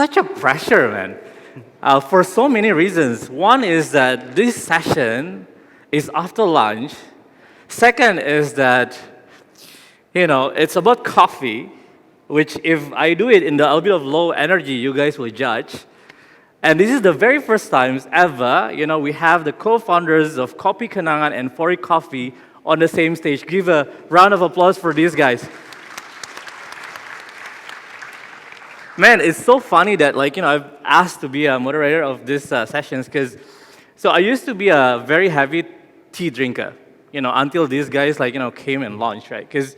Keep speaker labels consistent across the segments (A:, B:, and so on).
A: such a pressure, man, for so many reasons. One is that this session is after lunch. Second is that, it's about coffee, which if I do it in the a little bit of low energy, you guys will judge. And this is the very first times ever, we have the co-founders of Kopi Kenangan and Fore Coffee on the same stage. Give a round of applause for these guys. Man, it's so funny that I've asked to be a moderator of these sessions because, so I used to be a very heavy tea drinker, until these guys came and launched, right? Because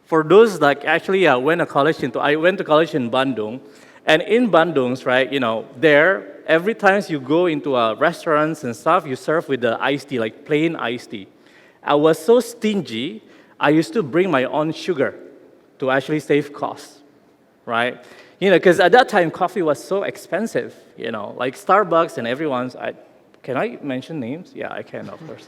A: for those actually I went to college in Bandung, and in Bandung's, right, there every time you go into restaurants and stuff, you serve with the iced tea, like plain iced tea. I was so stingy, I used to bring my own sugar to actually save costs, right? Because at that time, coffee was so expensive, like Starbucks and everyone's. Can I mention names? Yeah, I can, of course.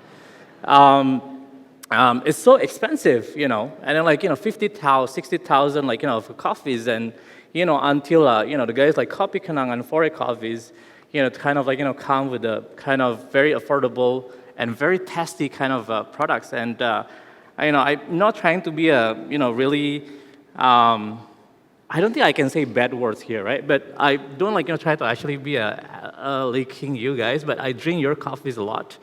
A: It's so expensive, and then 50,000, 60,000, for coffees, and, until, the guys like Kopi Kenangan and Fore coffees, kind of, come with a kind of very affordable and very tasty kind of products. And, I'm not trying to be a, really, I don't think I can say bad words here, right? But I don't try to actually be leaking you guys, but I drink your coffees a lot.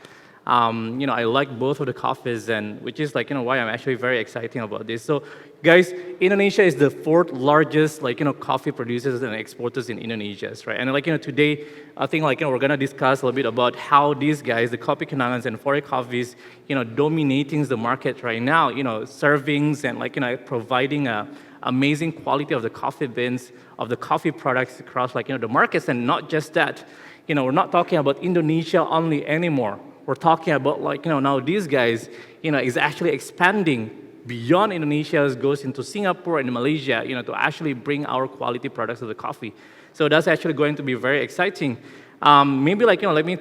A: I like both of the coffees, and which is why I'm actually very excited about this. So, guys, Indonesia is the fourth largest coffee producers and exporters in Indonesia, right? And today, I think we're gonna discuss a little bit about how these guys, the Kopi Kenangans and Fore coffees, dominating the market right now. Servings and providing a amazing quality of the coffee beans, of the coffee products across the markets. And not just that, we're not talking about Indonesia only anymore. We're talking about now these guys, is actually expanding beyond Indonesia, goes into Singapore and Malaysia, to actually bring our quality products to the coffee. So that's actually going to be very exciting. Maybe let me,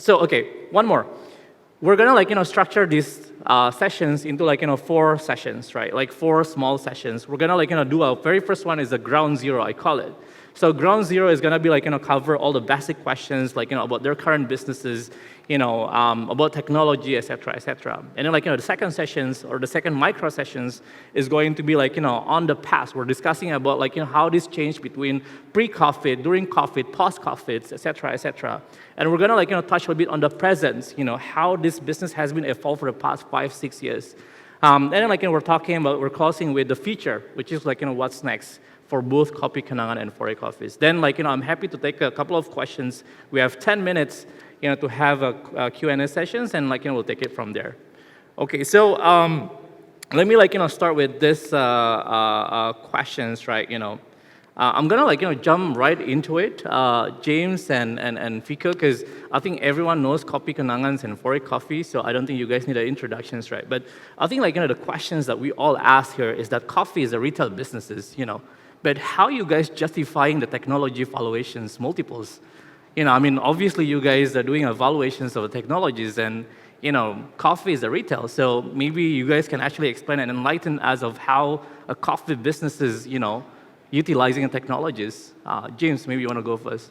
A: okay, one more. We're gonna structure these sessions into 4 sessions, right? 4 small sessions. We're gonna do our very first one is a ground zero, I call it. So ground zero is gonna be cover all the basic questions about their current businesses, about technology, etc., etc. And then the second sessions or the second micro sessions is going to be on the past. We're discussing about how this changed between pre-COVID, during COVID, post-COVID, etc., etc. And we're gonna touch a bit on the present, how this business has been evolved for the past 5-6 years. And then we're closing with the future, which is what's next for both Kopi Kenangan and Fore coffees. Then I'm happy to take a couple of questions. We have 10 minutes to have a Q&A sessions, and we'll take it from there. Okay, so let me start with this questions, right? I'm gonna jump right into it, James and Vico, because I think everyone knows Kopi Kenangans and Fore coffee, so I don't think you guys need introductions, right? But I think the questions that we all ask here is that coffee is a retail businesses, but how you guys justifying the technology valuations multiples? Obviously you guys are doing evaluations of the technologies, and coffee is a retail, so maybe you guys can actually explain and enlighten us of how a coffee business is, utilizing the technologies. James, maybe you want to go first.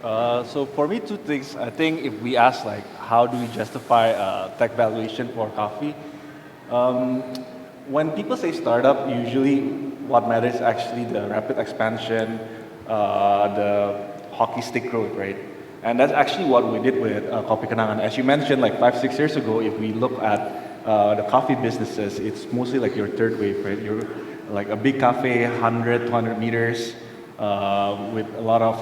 B: So for me, 2 things. I think if we ask how do we justify tech valuation for coffee, when people say startup, usually what matters is actually the rapid expansion, the hockey stick growth, right? And that's actually what we did with Kopi Kenangan. As you mentioned, 5-6 years ago, if we look at the coffee businesses, it's mostly your third wave, right? You're a big cafe, 100, 200 meters, with a lot of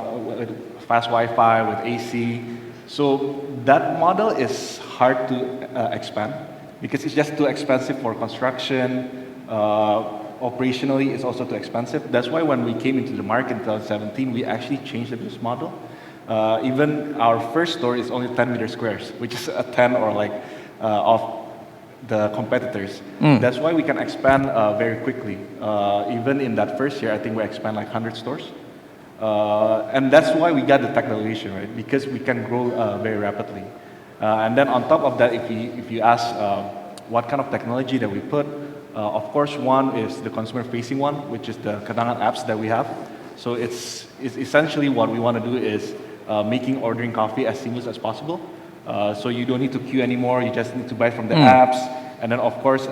B: fast Wi-Fi, with AC. So that model is hard to expand because it's just too expensive for construction. Operationally, it's also too expensive. That's why when we came into the market in 2017, we actually changed the business model. Even our first store is only 10 meter squares, which is a 10 or of the competitors. That's why we can expand very quickly. Even in that first year, I think we expand 100 stores. And that's why we got the tech valuation, right? Because we can grow very rapidly. And then on top of that, if you ask what kind of technology that we put, of course, one is the consumer-facing one, which is the Kenangan apps that we have. So it's is essentially what we want to do is making ordering coffee as seamless as possible. So you don't need to queue anymore. You just need to buy from the apps. And then, of course,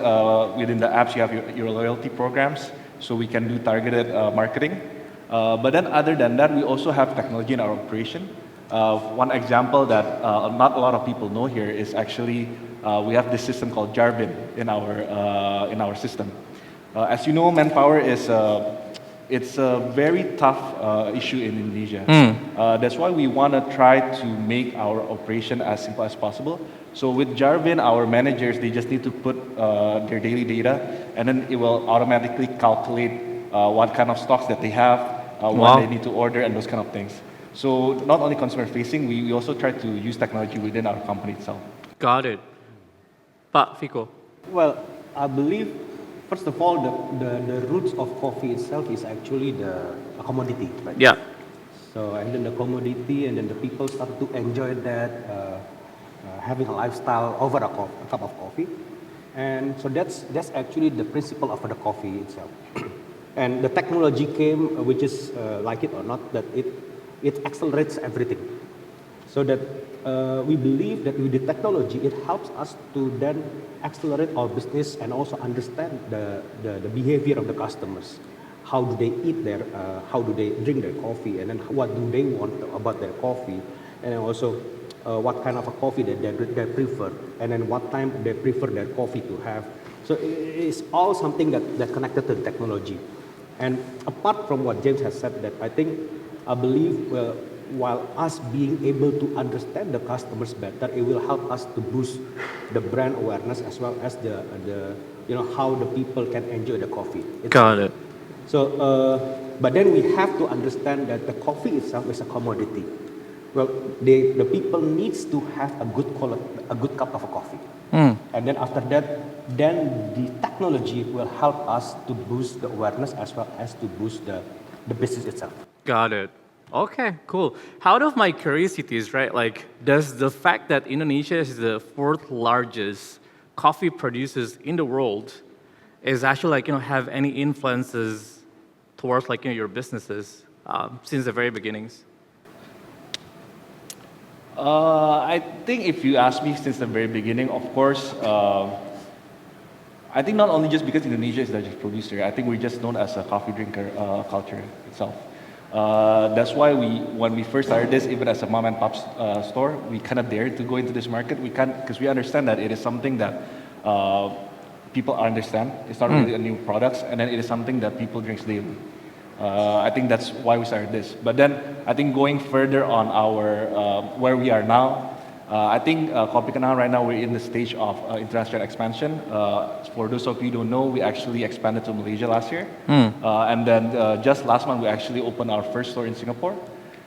B: within the apps, you have your loyalty programs. So we can do targeted marketing. But then other than that, we also have technology in our operation. One example that not a lot of people know here is actually we have this system called Jarvin in our system. As you know, manpower is it's a very tough issue in Indonesia. That's why we want to try to make our operation as simple as possible. So with Jarvin, our managers, they just need to put their daily data, and then it will automatically calculate what kind of stocks that they have, what they need to order, and those kind of things. So not only consumer facing, we also try to use technology within our company itself.
A: Got it. Pak Vico.
C: Well, I believe, first of all, the roots of coffee itself is actually a commodity, right?
A: Yeah.
C: So, and then the commodity, and then the people start to enjoy that, having a lifestyle over a cup of coffee. And so that's actually the principle of the coffee itself. And the technology came, which is, like it or not, that it accelerates everything. So that we believe that with the technology, it helps us to then accelerate our business and also understand the behavior of the customers. How do they eat how do they drink their coffee, and then what do they want about their coffee, and then also what kind of a coffee that they prefer, and then what time they prefer their coffee to have. So it's all something that connected to the technology. And apart from what James has said, that I believe, while us being able to understand the customers better, it will help us to boost the brand awareness as well as the how the people can enjoy the coffee.
A: Got it.
C: So, but then we have to understand that the coffee itself is a commodity. Well, the people needs to have a good cup of coffee, and then after that, then the technology will help us to boost the awareness as well as to boost the business itself.
A: Got it. Okay, cool. Out of my curiosities, right? Like, does the fact that Indonesia is the fourth largest coffee producers in the world is actually have any influences towards your businesses since the very beginnings?
B: I think if you ask me since the very beginning, of course, I think not only just because Indonesia is the largest producer, I think we're just known as a coffee drinker culture itself. That's why when we first started this, even as a mom and pop store, we kind of dared to go into this market. We can't, because we understand that it is something that people understand. It's not really a new product, and then it is something that people drink daily. I think that's why we started this. But then I think going further on our where we are now, I think Kopi Kenangan right now we're in the stage of international expansion. For those of you who don't know, we actually expanded to Malaysia last year, and then just last month we actually opened our first store in Singapore.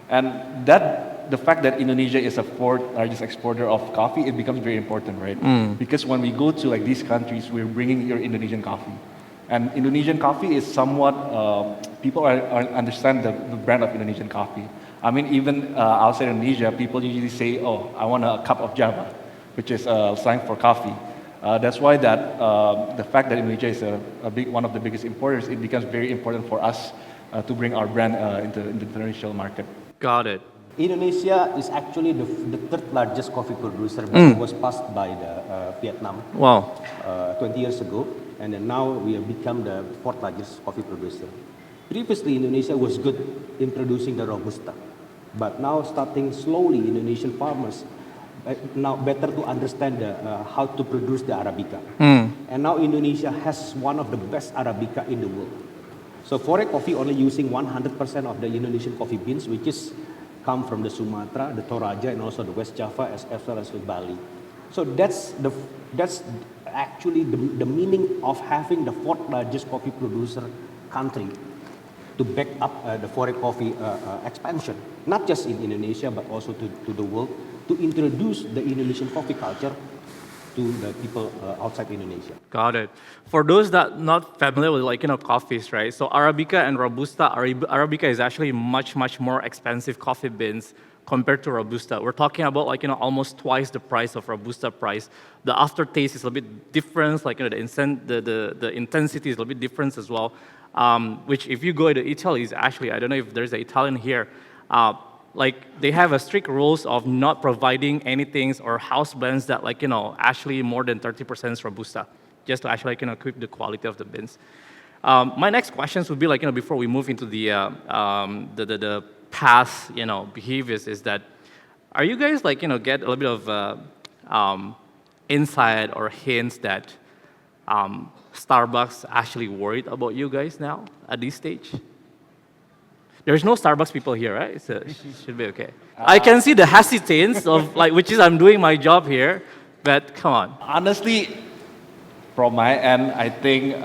B: And the fact that Indonesia is the fourth largest exporter of coffee, it becomes very important, right? Because when we go to these countries, we're bringing your Indonesian coffee. And Indonesian coffee is somewhat, people understand the brand of Indonesian coffee. I mean, even outside Indonesia, people usually say, oh, I want a cup of Java, which is slang for coffee. That's why the fact that Indonesia is one of the biggest importers, it becomes very important for us to bring our brand into the international market.
A: Got it.
C: Indonesia is actually the third largest coffee producer, but it was passed by the Vietnam 20 years ago. And then now we have become the fourth largest coffee producer. Previously, Indonesia was good in producing the Robusta. But now starting slowly, Indonesian farmers now better to understand how to produce the Arabica. And now Indonesia has one of the best Arabica in the world. So Fore coffee only using 100% of the Indonesian coffee beans, which is come from the Sumatra, the Toraja, and also the West Java, as well as with Bali. So that's actually the meaning of having the fourth largest coffee producer country to back up the Fore coffee expansion, not just in Indonesia but also to the world, to introduce the Indonesian coffee culture to the people outside Indonesia.
A: Got it. For those that not familiar with coffees, right? So Arabica and Robusta, Arabica is actually much more expensive coffee beans compared to Robusta. We're talking about almost twice the price of Robusta price. The aftertaste is a bit different, the intensity is a little bit different as well. which if you go to Italy is actually, I don't know if there's an Italian here, like they have a strict rules of not providing anything or house blends that like, actually more than 30% is Robusta, just to actually like, keep the quality of the beans. My next questions would be like, before we move into the past, behaviors is that, are you guys like, get a little bit of insight or hints that Starbucks actually worried about you guys now at this stage? There's no Starbucks people here, right? So it should be okay. I can see the hesitance of like, which is I'm doing my job here, but come on.
B: Honestly, from my end, I think,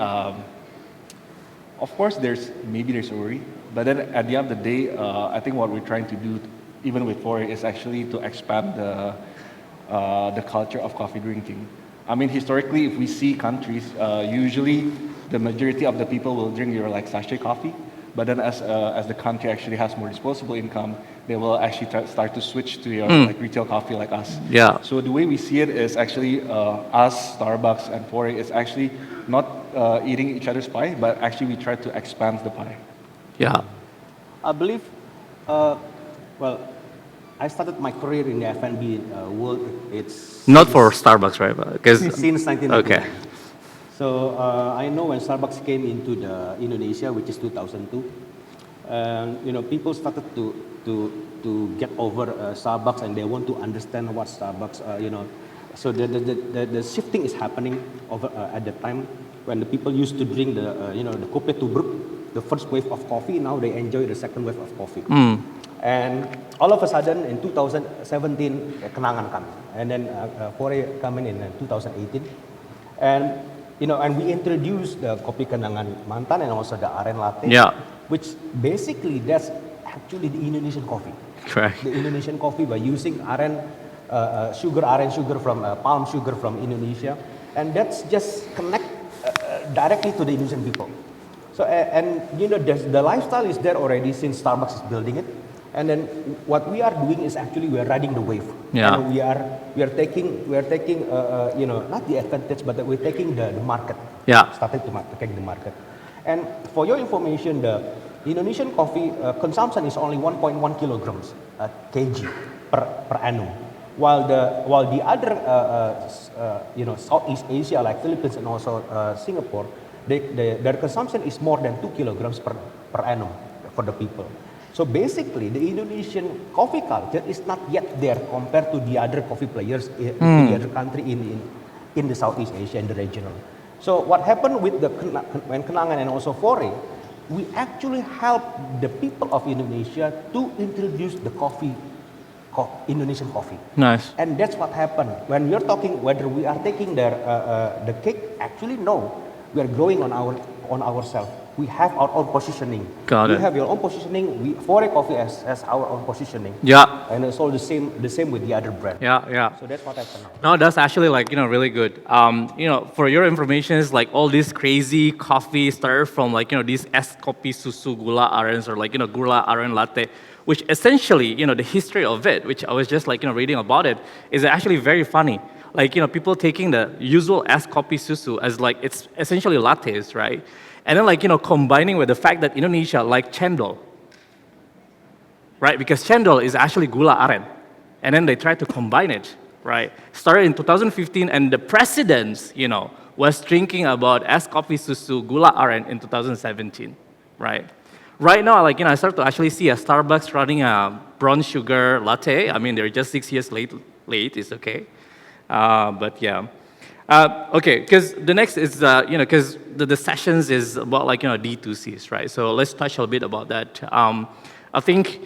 B: of course, there's a worry, but then at the end of the day, I think what we're trying to do, even with Fore, is actually to expand the culture of coffee drinking. I mean, historically, if we see countries, usually the majority of the people will drink your like sachet coffee, but then as the country actually has more disposable income, they will actually start to switch to your like retail coffee like us.
A: Yeah.
B: So the way we see it is actually us, Starbucks, and Fore is actually not eating each other's pie, but actually we try to expand the pie.
A: Yeah.
C: I believe, well, I started my career in the F&B world. It's
A: Not for Starbucks, right? Because
C: since 1999.
A: okay.
C: So I know when Starbucks came into the Indonesia, which is 2002, people started to get over Starbucks and they want to understand what Starbucks, So the shifting is happening over at the time when the people used to drink the Kopi tubruk, the first wave of coffee. Now they enjoy the second wave of coffee. And all of a sudden in 2017, Kenangan comes, and then Fore coming in 2018, and and we introduced the Kopi Kenangan Mantan and also the Aren Latte, which basically that's actually the Indonesian coffee.
A: Correct.
C: The Indonesian coffee by using Aren sugar from palm sugar from Indonesia, and that's just connect directly to the Indonesian people. So the lifestyle is there already since Starbucks is building it. And then what we are doing is actually we are riding the wave.
A: Yeah.
C: And we are taking not the advantage, but we're taking the market.
A: Yeah.
C: Starting to take the market. And for your information, the Indonesian coffee consumption is only 1.1 kilograms kg per annum, while the other Southeast Asia like Philippines and also Singapore, their consumption is more than 2 kilograms per annum for the people. So basically, the Indonesian coffee culture is not yet there compared to the other coffee players in the other country in the Southeast Asia and the regional. So what happened with when Kenangan and also Fore, we actually help the people of Indonesia to introduce the Indonesian coffee.
A: Nice.
C: And that's what happened. When we're talking whether we are taking the cake, actually no, we are growing on ourselves. We have our own positioning.
A: Got it.
C: We have your own positioning. Fore Coffee has our own positioning.
A: Yeah.
C: And it's all the same with the other brand.
A: Yeah.
C: So that's what happened now.
A: No, that's actually like, really good. For your information, is like all this crazy coffee started from like, these es kopi susu gula arens or like, gula aren latte, which essentially, the history of it, which I was just like, reading about it, is actually very funny. Like, people taking the usual es kopi susu as like, it's essentially lattes, right? And then like, combining with the fact that Indonesia like cendol, right? Because cendol is actually gula aren. And then they tried to combine it, right? Started in 2015 and the president, was drinking about es kopi susu gula aren in 2017, right? Right now, like, I start to actually see a Starbucks running a brown sugar latte. I mean, they're just 6 years late, it's okay. But yeah. Okay, because the next is, because the sessions is about like, D2Cs, right? So let's touch a little bit about that. I think,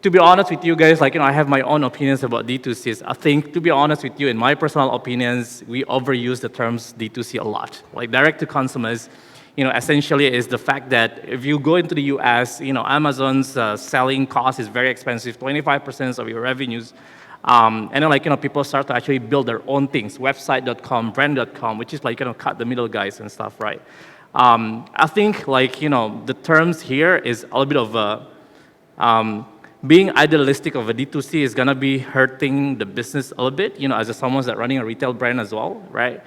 A: to be honest with you guys, like, I have my own opinions about D2Cs. I think, to be honest with you, in my personal opinions, we overuse the terms D2C a lot. Like direct to consumers, essentially is the fact that if you go into the US, Amazon's selling cost is very expensive, 25% of your revenues. And then like, people start to actually build their own things, website.com, brand.com, which is like, cut the middle guys and stuff, right? I think like, the terms here is a little bit of a, being idealistic of a D2C is gonna be hurting the business a little bit, as someone that's running a retail brand as well, right?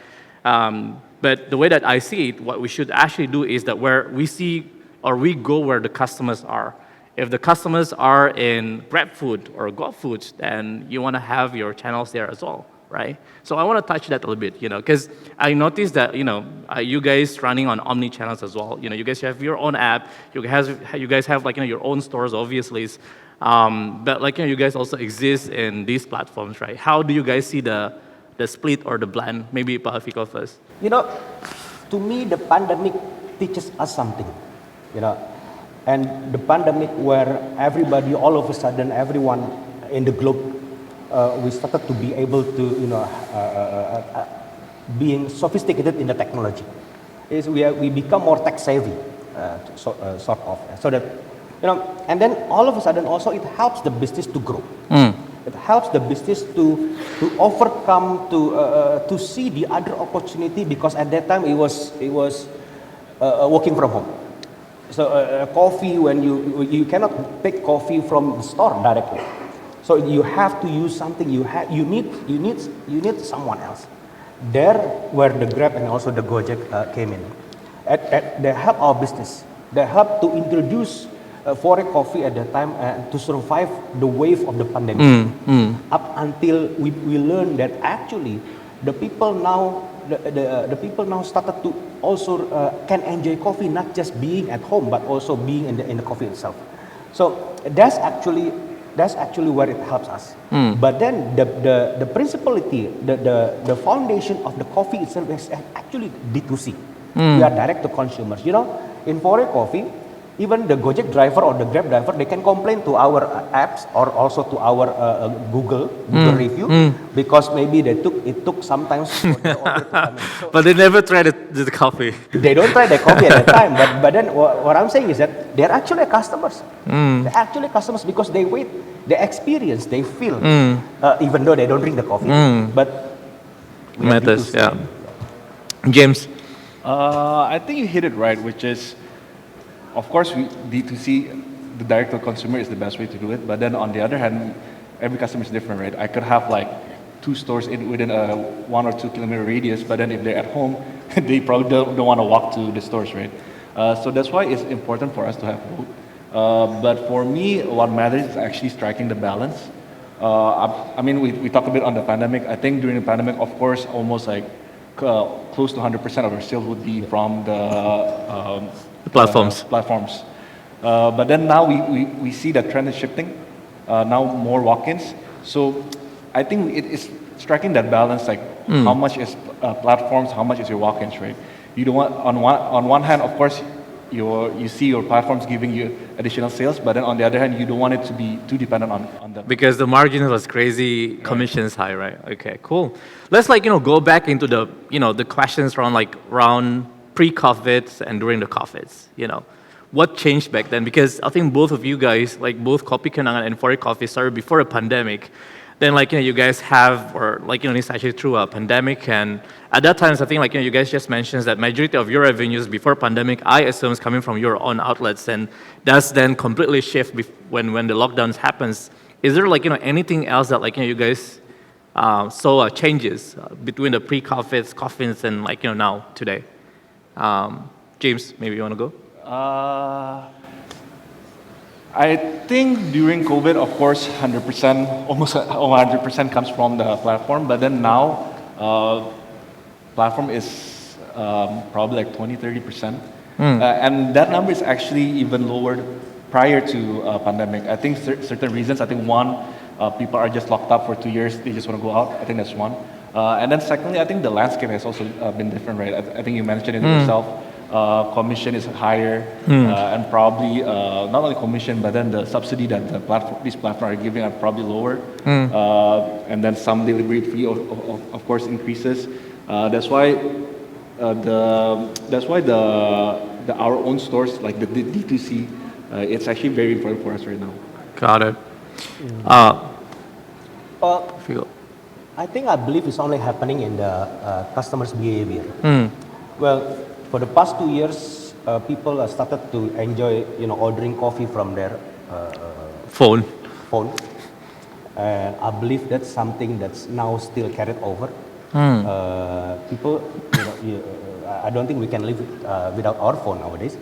A: But the way that I see it, what we should actually do is that where we see or we go where the customers are. If the customers are in GrabFood or GoFood, then you want to have your channels there as well, right? So I want to touch that a little bit, because I noticed that, you guys running on omni channels as well. You guys have your own app. You guys have like, your own stores, obviously. But like, you guys also exist in these platforms, right? How do you guys see the split or the blend? Maybe Pak Vico first.
C: To me, the pandemic teaches us something, and the pandemic where everybody, all of a sudden, everyone in the globe, we started to be able to, being sophisticated in the technology. We become more tech savvy, sort of, so that, and then all of a sudden also it helps the business to grow. It helps the business to overcome, to see the other opportunity, because at that time it was working from home. So coffee, when you cannot take coffee from the store directly, so you have to use something. You need someone else. There where the Grab and also the Gojek came in. They help our business. They help to introduce Fore coffee at that time to survive the wave of the pandemic. Up until we learned that actually the people now started to also can enjoy coffee, not just being at home but also being in the coffee itself. So that's actually where it helps us. But then the principality, the foundation of the coffee itself is actually D2C. We are direct to consumers. In Fore Coffee, even the Gojek driver or the Grab driver, they can complain to our apps or also to our Google review, because maybe it took sometimes for the order to come in. So
A: But they never tried the coffee.
C: they don't try the coffee at that time, but then what I'm saying is that they're actually customers. They're actually customers because they wait, they experience, they feel, even though they don't drink the coffee. But
A: Matters, yeah. James.
B: I think you hit it right, which is, of course, D2C, the direct to consumer is the best way to do it. But then on the other hand, every customer is different, right? I could have like 2 stores within a 1 or 2 kilometer radius, but then if they're at home, they probably don't want to walk to the stores, right? So that's why it's important for us to have both. But for me, what matters is actually striking the balance. I mean, we talked a bit on the pandemic. I think during the pandemic, of course, almost like close to 100% of our sales would be from the
A: Platforms.
B: Platforms. But then now we see that trend is shifting. Now more walk-ins. So I think it is striking that balance, like how much is platforms, how much is your walk-ins, right? You don't want, on one hand, of course, you see your platforms giving you additional sales, but then on the other hand, you don't want it to be too dependent on them.
A: Because the margin was crazy, commissions high, right? Okay, cool. Let's go back into the the questions around pre-COVID and during the COVID. What changed back then? Because I think both of you guys, both Kopi Kenangan and Fore Coffee, started before a pandemic. Then you guys have, or it's actually through a pandemic, and at that time I think you guys just mentioned that majority of your revenues before pandemic, I assume, is coming from your own outlets, and that's then completely shift when the lockdowns happens. Is there anything else that you guys saw changes between the pre-COVID coffees and now today? James, maybe you want to go?
B: I think during COVID, of course, 100%, almost 100% comes from the platform. But then now, platform is probably 20-30%. And that number is actually even lower prior to pandemic. I think certain reasons. I think one, people are just locked up for 2 years. They just want to go out. I think that's one. And then secondly, I think the landscape has also been different, right? I think you mentioned it yourself. Commission is higher, and probably not only commission, but then the subsidy that these platforms are giving are probably lower, and then some delivery fee, of course, increases. That's why our own stores, like the D2C, it's actually very important for us right now.
A: Got it.
C: I believe it's only happening in the customers' behavior. Well, for the past 2 years, people started to enjoy, ordering coffee from their
A: phone.
C: And I believe that's something that's now still carried over. People, I don't think we can live without our phone nowadays.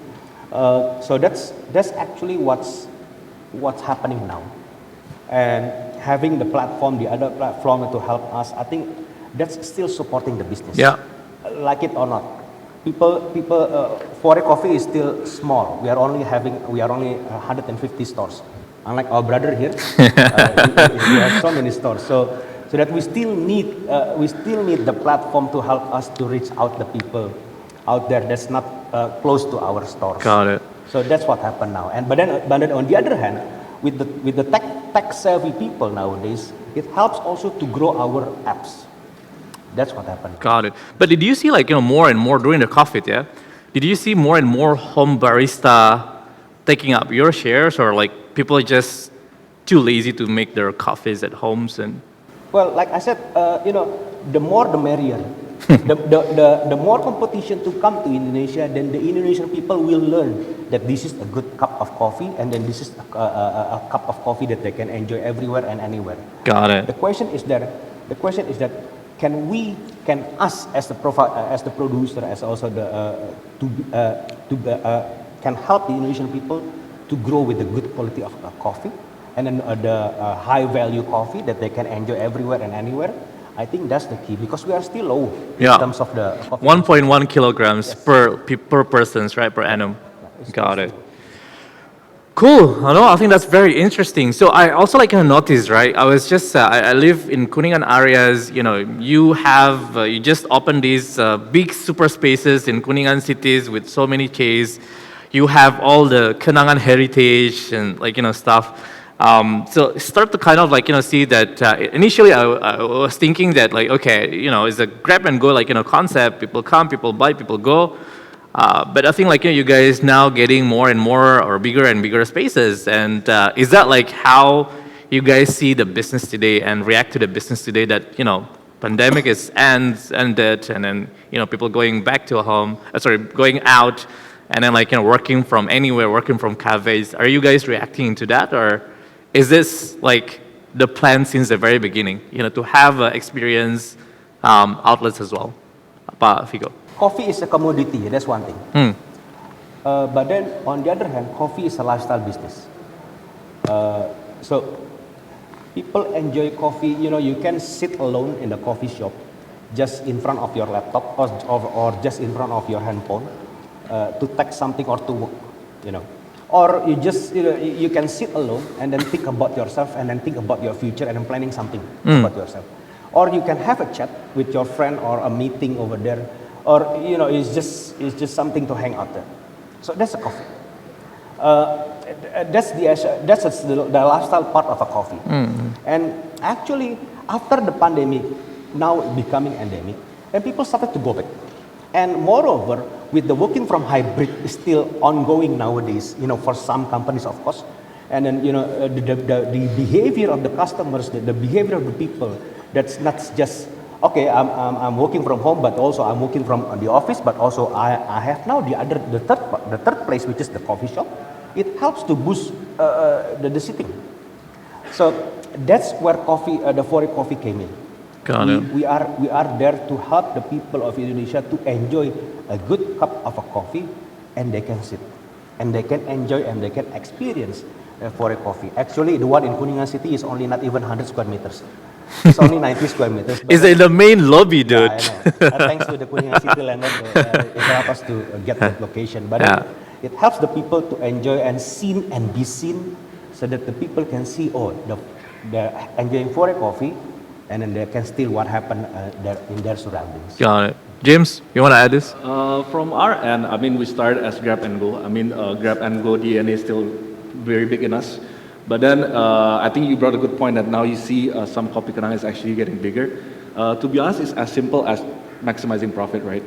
C: So that's actually what's happening now. And having the platform, the other platform to help us, I think that's still supporting the business.
A: Yeah.
C: Like it or not, Fore Coffee is still small. We are only 150 stores. Unlike our brother here, we have so many stores. So that we still need the platform to help us to reach out the people out there that's not close to our stores.
A: Got it.
C: So that's what happened now. But then on the other hand, with the tech savvy people nowadays, it helps also to grow our apps. That's what happened.
A: Got it. But did you see more and more during the COVID, yeah? Did you see more and more home barista taking up your shares, or like people are just too lazy to make their coffees at homes and?
C: Well, like I said, the more the merrier. the more competition to come to Indonesia, then the Indonesian people will learn that this is a good cup of coffee, and then this is a cup of coffee that they can enjoy everywhere and anywhere.
A: Got it.
C: The question is that can us as the producer, as also can help the Indonesian people to grow with the good quality of coffee, and then the high value coffee that they can enjoy everywhere and anywhere. I think that's the key, because we are still low in terms of the coffee.
A: 1.1 kilograms per person, right, per annum. Got it. Cool. I think that's very interesting. So I also noticed, right? I was just I live in Kenangan areas. You just opened these big super spaces in Kenangan cities with so many chains. You have all the Kenangan heritage and stuff. So start to kind of see that initially I was thinking that okay, it's a grab and go concept. People come, people buy, people go. But I think you guys now getting more and more or bigger and bigger spaces. And is that how you guys see the business today and react to the business today, that pandemic is ended, and then people going back to a home, going out, and then working from anywhere, working from cafes. Are you guys reacting to that, or is this the plan since the very beginning? To have experience outlets as well. Pak Vico.
C: Coffee is a commodity, that's one thing. But then, on the other hand, coffee is a lifestyle business. So, people enjoy coffee. You can sit alone in the coffee shop, just in front of your laptop or just in front of your handphone to text something or to work. Or you just you can sit alone and then think about yourself, and then think about your future, and then planning something about yourself. Or you can have a chat with your friend, or a meeting over there. Or it's just something to hang out there. So that's a coffee. That's the lifestyle part of a coffee. And actually, after the pandemic, now becoming endemic, and people started to go back. And moreover, with the working from hybrid is still ongoing nowadays. For some companies, of course. And then the behavior of the customers, the behavior of the people. That's not just okay, I'm working from home, but also I'm working from the office, but also I have now the third place, which is the coffee shop. It helps to boost the sitting. So that's where the Fore Coffee came in.
A: Got it.
C: We are there to help the people of Indonesia to enjoy a good cup of a coffee, and they can sit, and they can enjoy, and they can experience Fore Coffee. Actually, the one in Kenangan City is only not even 100 square meters. It's only 90 square meters.
A: Is it in the main lobby, dude?
C: Yeah, I know. Thanks to the Kenangan City landlord, it helps us to get that location. But it helps the people to enjoy and seen and be seen, so that the people can see, they're enjoying Fore Coffee, and then they can steal what happened in their surroundings.
A: Got it. James, you want to add this?
B: From our end, we started as grab and go. Grab and go DNA is still very big in us. But then I think you brought a good point that now you see some Kopi Kenangan is actually getting bigger. To be honest, it's as simple as maximizing profit, right?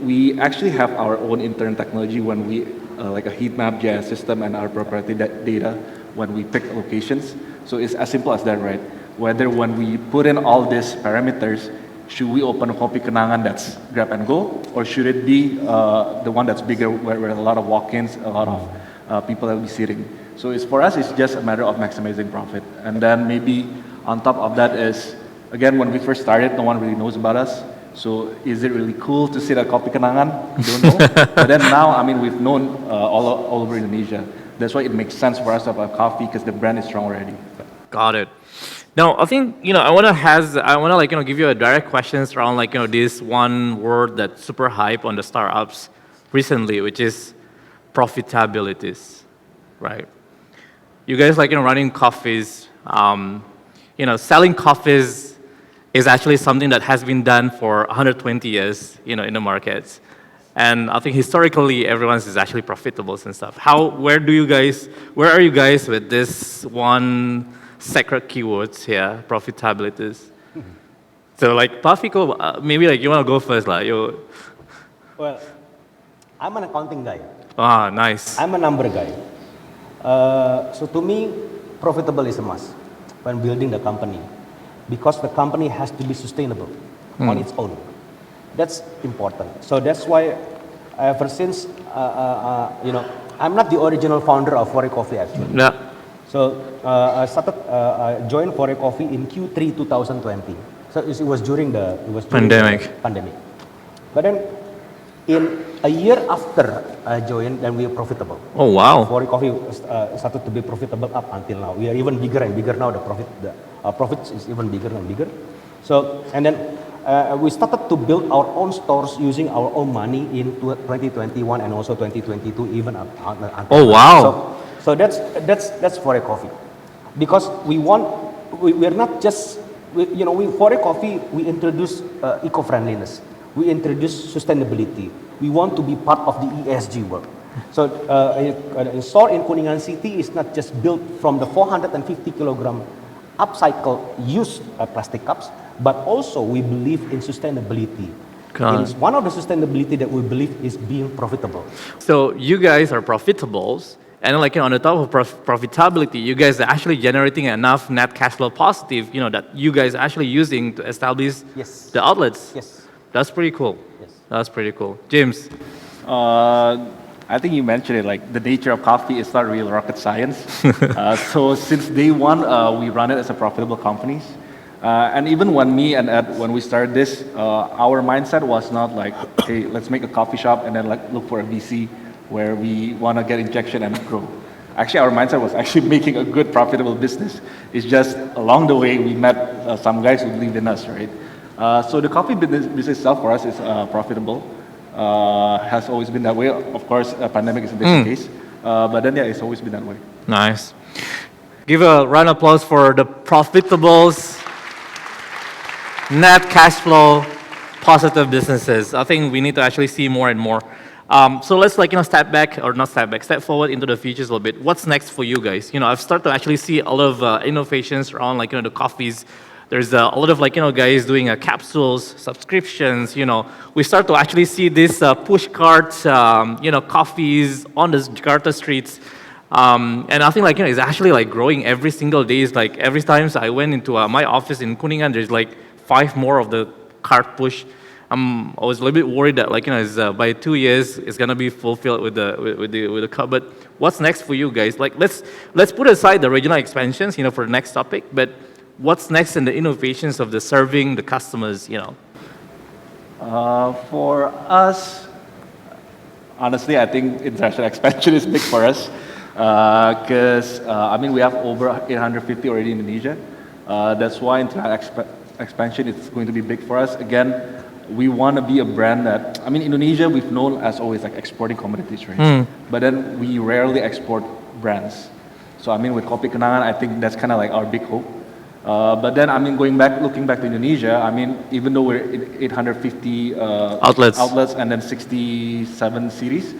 B: We actually have our own internal technology when we, like a heat map, GIS system, and our proprietary data when we pick locations. So it's as simple as that, right? Whether when we put in all these parameters, should we open a Kopi Kenangan that's grab and go, or should it be the one that's bigger, where a lot of walk-ins, a lot of people that will be sitting. So for us, it's just a matter of maximizing profit. And then maybe on top of that is, again, when we first started, no one really knows about us. So is it really cool to sit at Kopi Kenangan? We don't know. But then now, I mean, we've known all over Indonesia. That's why it makes sense for us to have a coffee because the brand is strong already.
A: Got it. Now, I think, I want to like, give you a direct questions around like, this one word that's super hype on the startups recently, which is profitabilities, right? You guys like, running coffees, selling coffees is actually something that has been done for 120 years, in the markets. And I think historically, everyone's is actually profitable and stuff. Where are you guys with this one sacred keywords here, profitabilities? So like, Vico, maybe like you want to go first, like you.
C: Well, I'm an accounting guy.
A: Ah, nice.
C: I'm a number guy. So to me, profitable is a must when building the company, because the company has to be sustainable on its own. That's important. So that's why ever since, I'm not the original founder of Fore Coffee actually.
A: Yeah.
C: So I joined Fore Coffee in Q3 2020. So it was during the
A: Pandemic.
C: Pandemic. But then in a year after I joined, then we are profitable.
A: Oh wow.
C: Fore Coffee started to be profitable up until now. We are even bigger and bigger now. Our profits is even bigger and bigger. So and then we started to build our own stores using our own money in 2021 and also 2022 even up until
A: Oh wow.
C: So that's Fore Coffee, because we're not just Fore Coffee, we introduce eco-friendliness, we introduce sustainability. We want to be part of the ESG work. So a store in Kenangan City is not just built from the 450 kilogram upcycled used plastic cups, but also we believe in sustainability. It's one of the sustainability that we believe is being profitable.
A: So you guys are profitables, and like on the top of profitability, you guys are actually generating enough net cash flow positive, that you guys are actually using to establish the outlets.
C: Yes.
A: That's pretty cool.
C: Yes.
A: That's pretty cool. James.
B: I think you mentioned it, like the nature of coffee is not real rocket science. So since day one, we run it as a profitable companies. And even when me and Ed, when we started this, our mindset was not like, hey, let's make a coffee shop and then like look for a VC where we want to get injection and grow. Actually, our mindset was actually making a good profitable business. It's just along the way we met some guys who believed in us, right? So the coffee business itself for us is profitable. Has always been that way. Of course, a pandemic is a different case. But then yeah, it's always been that way.
A: Nice. Give a round of applause for the profitables, net cash flow, positive businesses. I think we need to actually see more and more. So let's step forward into the futures a little bit. What's next for you guys? I've started to actually see a lot of innovations around the coffees. There's a lot of guys doing capsules, subscriptions. We start to actually see this push carts, coffees on the Jakarta streets. And I think it's actually growing every single day. It's like every time I went into my office in Kenangan, there's 5 more of the cart push. I was a little bit worried that by 2 years it's gonna be fulfilled with the cup. But what's next for you guys? Let's put aside the regional expansions, for the next topic. But what's next in the innovations of the serving the customers?
B: For us, honestly, I think international expansion is big for us because we have over 850 already in Indonesia. That's why international expansion is going to be big for us. Again, we want to be a brand that, Indonesia, we've known as always exporting commodities, right? But then we rarely export brands. So with Kopi Kenangan, I think that's kind of our big hope. But then looking back to Indonesia, even though we're in 850 outlets and then 67 cities,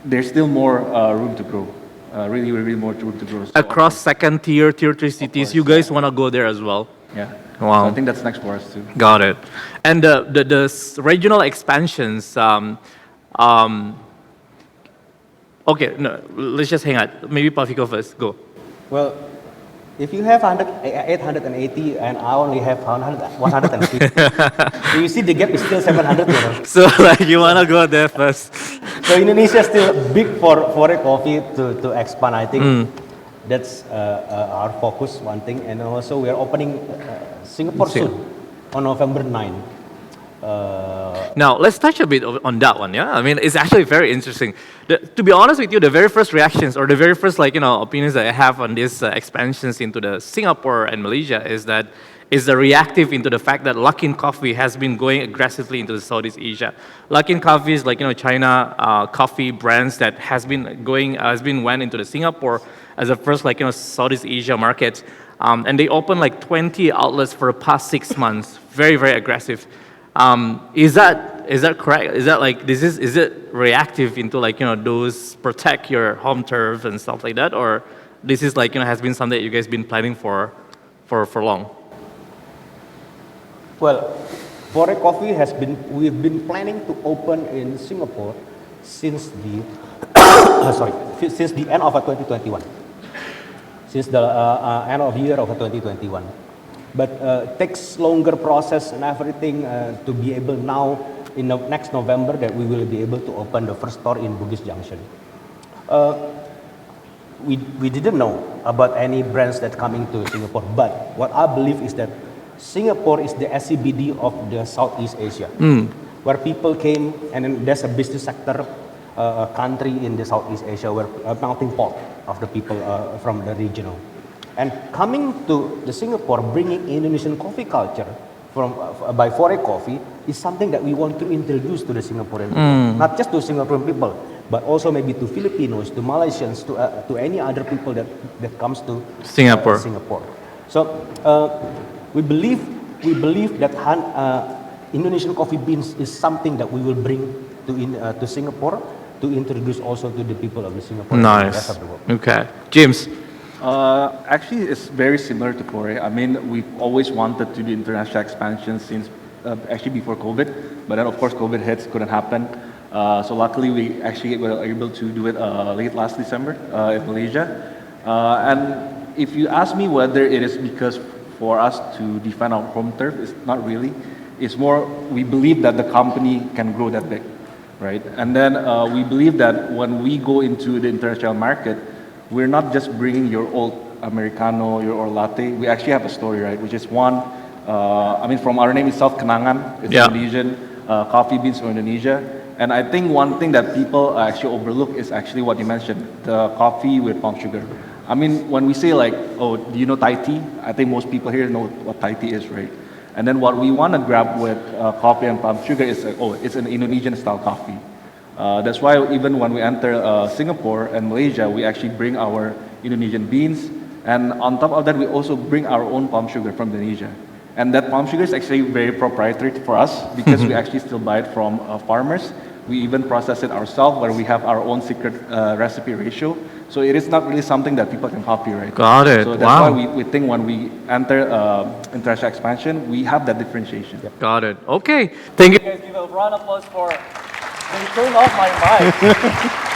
B: there's still more room to grow. Really, really more room to grow. So
A: Across second tier, tier 3 cities, you guys want to go there as well?
B: Yeah.
A: Wow.
B: So I think that's next for us too.
A: Got it. And the regional expansions, okay, no, let's just hang on. Maybe Vico first, go.
C: Well, if you have 880 and I only have 150, so you see the gap is still 700.
A: So you want to go there first.
C: So Indonesia is still big for a coffee to expand. I think that's our focus, one thing. And also we are opening Singapore soon on November 9.
A: Now, let's touch a bit on that one, yeah? I mean, it's actually very interesting. To be honest with you, the very first reactions or the very first, opinions that I have on these expansions into the Singapore and Malaysia is the reactive into the fact that Luckin Coffee has been going aggressively into the Southeast Asia. Luckin Coffee is China coffee brands that has been went into the Singapore as a first Southeast Asia market. And they opened 20 outlets for the past 6 months. Very, very aggressive. Is that correct? Is it reactive into those protect your home turf and stuff like that, or this is has been something that you guys been planning for long?
C: Well, Fore Coffee we've been planning to open in Singapore since the since the end of 2021. Since the end of year of 2021. But takes longer process and everything to be able now in the next November that we will be able to open the first store in Bugis Junction. We didn't know about any brands that coming to Singapore, but what I believe is that Singapore is the SCBD of the Southeast Asia, where people came, and then there's a business sector country in the Southeast Asia, where a melting pot of the people from the regional. And coming to the Singapore, bringing Indonesian coffee culture by Fore Coffee is something that we want to introduce to the Singaporean people. Not just to Singaporean people, but also maybe to Filipinos, to Malaysians, to any other people that comes to
A: Singapore.
C: So we believe that Indonesian coffee beans is something that we will bring to Singapore to introduce also to the people of the Singapore and the rest of the world.
A: Okay, James.
B: Actually, it's very similar to Fore. I mean, we've always wanted to do international expansion since actually before COVID, but then of course COVID hits, couldn't happen. So luckily we actually were able to do it late last December in Malaysia. And if you ask me whether it is because for us to defend our home turf, it's not really. It's more we believe that the company can grow that big, right? And then we believe that when we go into the international market, we're not just bringing your old Americano, your old latte. We actually have a story, right? Which is one, from our name itself, Kenangan. It's Indonesian, coffee beans from Indonesia. And I think one thing that people actually overlook is actually what you mentioned, the coffee with palm sugar. I mean, when we say do you know Thai tea? I think most people here know what Thai tea is, right? And then what we want to grab with coffee and palm sugar is, it's an Indonesian style coffee. That's why even when we enter Singapore and Malaysia, we actually bring our Indonesian beans. And on top of that, we also bring our own palm sugar from Indonesia. And that palm sugar is actually very proprietary for us because we actually still buy it from farmers. We even process it ourselves where we have our own secret recipe ratio. So it is not really something that people can copy, right?
A: Got it.
B: So that's why we think when we enter international expansion, we have that differentiation.
A: Yep. Got it. Okay. Thank you.
D: Guys, give a round of applause for they turned off my mic.